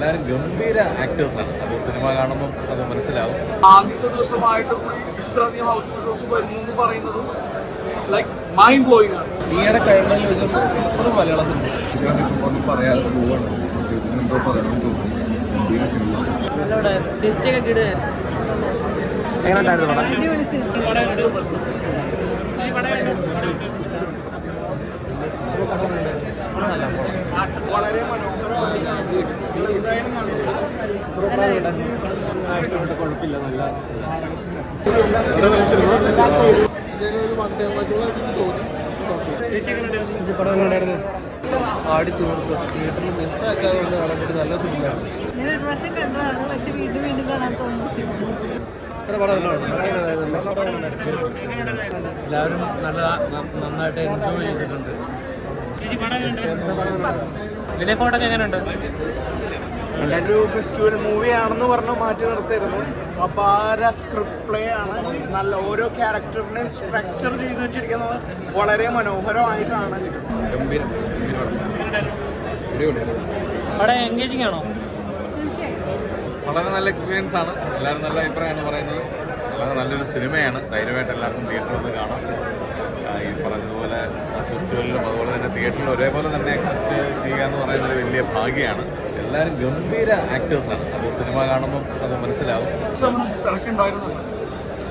എല്ലാവരും ഗംഭീര ആക്ടേഴ്സാണ്. അത് സിനിമ കാണുമ്പോൾ അത് മനസ്സിലാവും. ആദ്യത്തെ ദിവസമായിട്ട് കൂടി ഇത്രയധികം ഹൗസ്ഫുൾ ഷോസ് വരുന്നു എന്ന് പറയുന്നത് ലൈക്ക് മൈൻഡ് ബ്ലോയിങ് ആണ്. ഈയിടെ കഴിഞ്ഞതിൽ വെച്ചാൽ മലയാള സിനിമ ഒന്നും പറയാതെ പോവാണ്. എന്തോ പറയണം തോന്നുന്നു. ഗംഭീര സിനിമ. അടിപൊളി സിനിമ. വളരെ മനോഹരമായ ഇഷ്ടപ്പെട്ട കുഴപ്പമില്ല, നല്ല ആടി തീർത്തു. തിയേറ്ററിൽ മിസ്സാക്കാതെ കൊണ്ട് കാണാൻ പറ്റി നല്ല സിനിമയാണ്. ഞാൻ ഒരു പ്രാവശ്യം കണ്ടതാണ്, പക്ഷെ വീണ്ടും വീണ്ടും കാണാൻ തോന്നുന്ന സിനിമ. എല്ലാവരും നന്നായിട്ട് എൻജോയ് ചെയ്തിട്ടുണ്ട്. വിനയ് ഫോട്ടൊക്കെ എങ്ങനെയുണ്ട്? ഒരു ഫെസ്റ്റിവൽ മൂവിയാണെന്ന് പറഞ്ഞ് മാറ്റി നിർത്തരുത്. അപാര സ്ക്രിപ്റ്റ് പ്ലേ ആണ്. നല്ല ഓരോ ക്യാരക്ടറിനെയും സ്ട്രക്ചർ ചെയ്ത് വെച്ചിരിക്കുന്നത് വളരെ മനോഹരമായിട്ടാണ്. ഗംഭീരം. അവിടെ എൻഗേജിങ് ആണോ? തീർച്ചയായും വളരെ നല്ല എക്സ്പീരിയൻസ് ആണ്. എല്ലാവരും നല്ല അഭിപ്രായമാണ് പറയുന്നത്. വളരെ നല്ലൊരു സിനിമയാണ്. ധൈര്യമായിട്ട് എല്ലാവർക്കും തിയേറ്ററിൽ വന്ന് കാണാം. ഈ പറഞ്ഞതുപോലെ ഫെസ്റ്റിവലിലും അതുപോലെ തന്നെ തിയേറ്ററിൽ ഒരേപോലെ തന്നെ അക്സെപ്റ്റ് ചെയ്യുക എന്ന് പറയുന്നൊരു വലിയ ഭാഗ്യമാണ്. എല്ലാവരും ഗംഭീര ആക്ടേഴ്സാണ്. അത് സിനിമ കാണുമ്പോൾ അത് മനസ്സിലാവും. തിരക്കുണ്ടായിരുന്നു.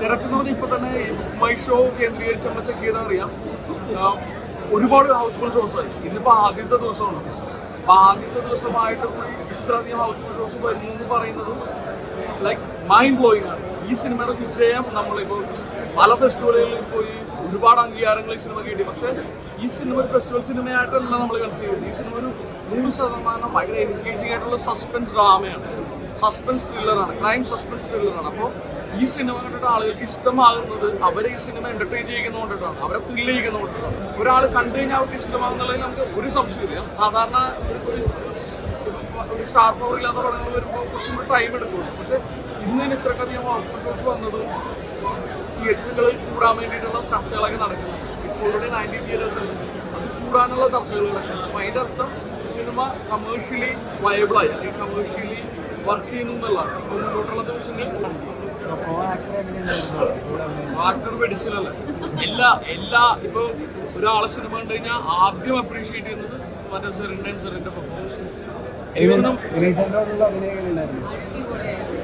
തിരക്കെന്ന് പറഞ്ഞാൽ ഇപ്പോൾ തന്നെ മൈ ഷോ കേന്ദ്രീകരിച്ച് നമ്മൾ ചെക്ക് ചെയ്താൽ അറിയാം, ഒരുപാട് ഹൗസ്ഫുൾ ഷോസായി. ഇന്നിപ്പോൾ ആദ്യത്തെ ദിവസമാണ്. അപ്പോൾ ആദ്യത്തെ ദിവസമായിട്ട് കൂടി ഇത്രയധികം ഹൗസ്ഫുൾ ഷോസ് വരുന്നു എന്ന് പറയുന്നത് ലൈക്ക് മൈൻഡ് ബ്ലോയിങ് ആണ്. ഈ സിനിമയുടെ വിജയം നമ്മളിപ്പോൾ പല ഫെസ്റ്റിവലുകളിൽ പോയി ഒരുപാട് അംഗീകാരങ്ങൾ ഈ സിനിമ കിട്ടി. പക്ഷേ ഈ സിനിമ ഒരു ഫെസ്റ്റിവൽ സിനിമയായിട്ടല്ല നമ്മൾ കൺസിഡർ ചെയ്യുന്നത്. ഈ സിനിമ ഒരു 100% ഭയങ്കര എൻഗേജിങ് ആയിട്ടുള്ള സസ്പെൻസ് ഡ്രാമയാണ്, സസ്പെൻസ് ത്രില്ലറാണ്, ക്രൈം സസ്പെൻസ് ത്രില്ലറാണ്. അപ്പോൾ ഈ സിനിമ കണ്ടിട്ട് ആളുകൾക്ക് ഇഷ്ടമാകുന്നത് അവരെ ഈ സിനിമ എന്റർടൈൻ ചെയ്യുന്നതുകൊണ്ടിട്ടാണ്, അവരെ ത്രില്ല് ചെയ്യുന്നതുകൊണ്ടിട്ടാണ്. ഒരാൾ കണ്ടു കഴിഞ്ഞാൽ അവർക്ക് ഇഷ്ടമാകുന്നുള്ളതിൽ നമുക്ക് ഒരു സംശയമില്ല. സാധാരണ ഒരു സ്റ്റാർ പവർ ഇല്ലാത്ത പടങ്ങൾ വരുമ്പോൾ കുറച്ചും കൂടി ടൈം എടുക്കുള്ളൂ. പക്ഷേ ഇന്നിന് ഇത്രക്കധികം ഹൗസ്ഫുൾ ഷോസ് വന്നതും തിയേറ്ററുകളിൽ കൂടാൻ വേണ്ടിയിട്ടുള്ള ചർച്ചകളൊക്കെ നടക്കുന്നു. ഓൾറെഡി 90 തിയേറ്റേഴ്സ് ഉണ്ട്, അത് കൂടാനുള്ള ചർച്ചകൾ നടക്കുന്നു. അപ്പോൾ അതിൻ്റെ അർത്ഥം സിനിമ കമേഴ്ഷ്യലി വയബിളായി അല്ലെങ്കിൽ കമേഴ്ഷ്യലി വർക്ക് ചെയ്യുന്നു എന്നുള്ളതാണ്. അപ്പോൾ മുന്നോട്ടുള്ള ദിവസങ്ങളിൽ ആക്ടർ പഠിച്ചില്ലല്ലേ എല്ലാ ഇപ്പോൾ ഒരാളെ സിനിമ കണ്ടു കഴിഞ്ഞാൽ ആദ്യം അപ്രീഷിയേറ്റ് ചെയ്യുന്നത് മറ്റേ സെറിൻ്റെ പെർഫോമൻസ്. അഭിനയിക്കുന്നതിനോടുള്ള അഭിനയം എങ്ങനെയുണ്ടായിരുന്നു? അടിപൊളിയായിരുന്നു.